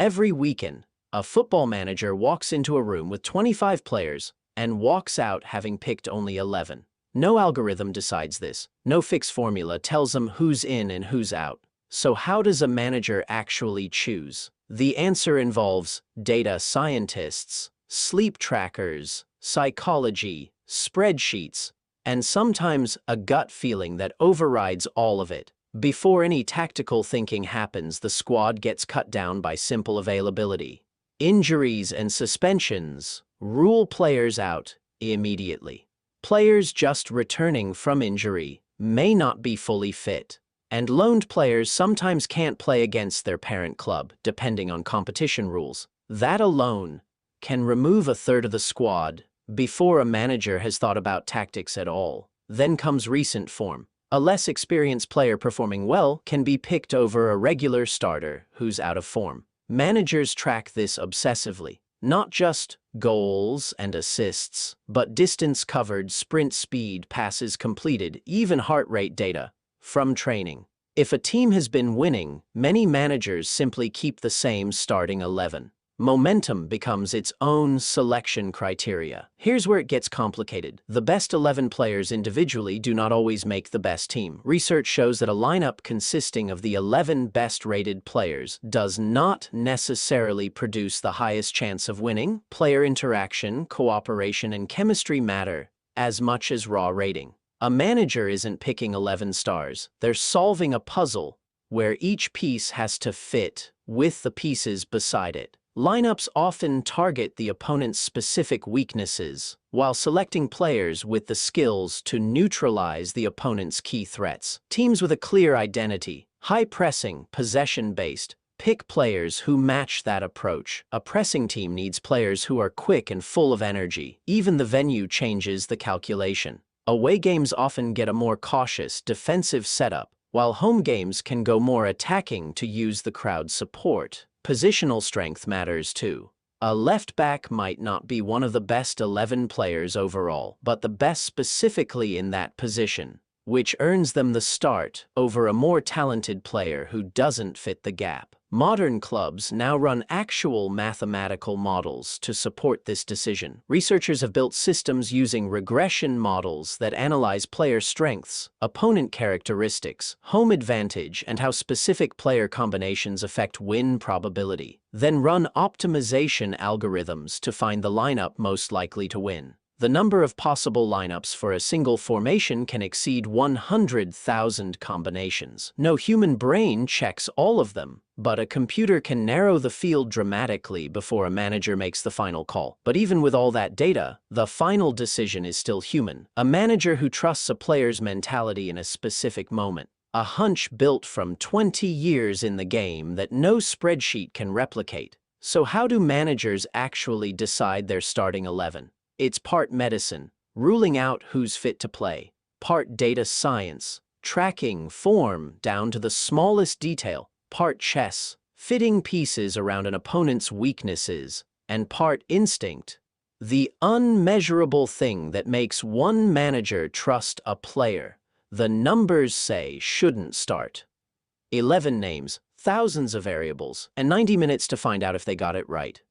Every weekend, a football manager walks into a room with 25 players and walks out having picked only 11. No algorithm decides this. No fixed formula tells them who's in and who's out. So how does a manager actually choose? The answer involves data scientists, sleep trackers, psychology, spreadsheets, and sometimes a gut feeling that overrides all of it. Before any tactical thinking happens, the squad gets cut down by simple availability. Injuries and suspensions rule players out immediately. Players just returning from injury may not be fully fit, and loaned players sometimes can't play against their parent club, depending on competition rules. That alone can remove a third of the squad before a manager has thought about tactics at all. Then comes recent form. A less experienced player performing well can be picked over a regular starter who's out of form. Managers track this obsessively. Not just goals and assists, but distance covered, sprint speed, passes completed, even heart rate data from training. If a team has been winning, many managers simply keep the same starting 11. Momentum becomes its own selection criteria. Here's where it gets complicated. The best 11 players individually do not always make the best team. Research shows that a lineup consisting of the 11 best-rated players does not necessarily produce the highest chance of winning. Player interaction, cooperation, and chemistry matter as much as raw rating. A manager isn't picking 11 stars. They're solving a puzzle where each piece has to fit with the pieces beside it. Lineups often target the opponent's specific weaknesses, while selecting players with the skills to neutralize the opponent's key threats. Teams with a clear identity, high-pressing, possession-based, pick players who match that approach. A pressing team needs players who are quick and full of energy. Even the venue changes the calculation. Away games often get a more cautious, defensive setup, while home games can go more attacking to use the crowd's support. Positional strength matters too. A left back might not be one of the best 11 players overall, but the best specifically in that position, which earns them the start over a more talented player who doesn't fit the gap. Modern clubs now run actual mathematical models to support this decision. Researchers have built systems using regression models that analyze player strengths, opponent characteristics, home advantage, and how specific player combinations affect win probability. Then run optimization algorithms to find the lineup most likely to win. The number of possible lineups for a single formation can exceed 100,000 combinations. No human brain checks all of them, but a computer can narrow the field dramatically before a manager makes the final call. But even with all that data, the final decision is still human. A manager who trusts a player's mentality in a specific moment. A hunch built from 20 years in the game that no spreadsheet can replicate. So how do managers actually decide their starting 11? It's part medicine, ruling out who's fit to play, part data science, tracking form down to the smallest detail, part chess, fitting pieces around an opponent's weaknesses, and part instinct, the unmeasurable thing that makes one manager trust a player the numbers say shouldn't start. 11 names, thousands of variables, and 90 minutes to find out if they got it right.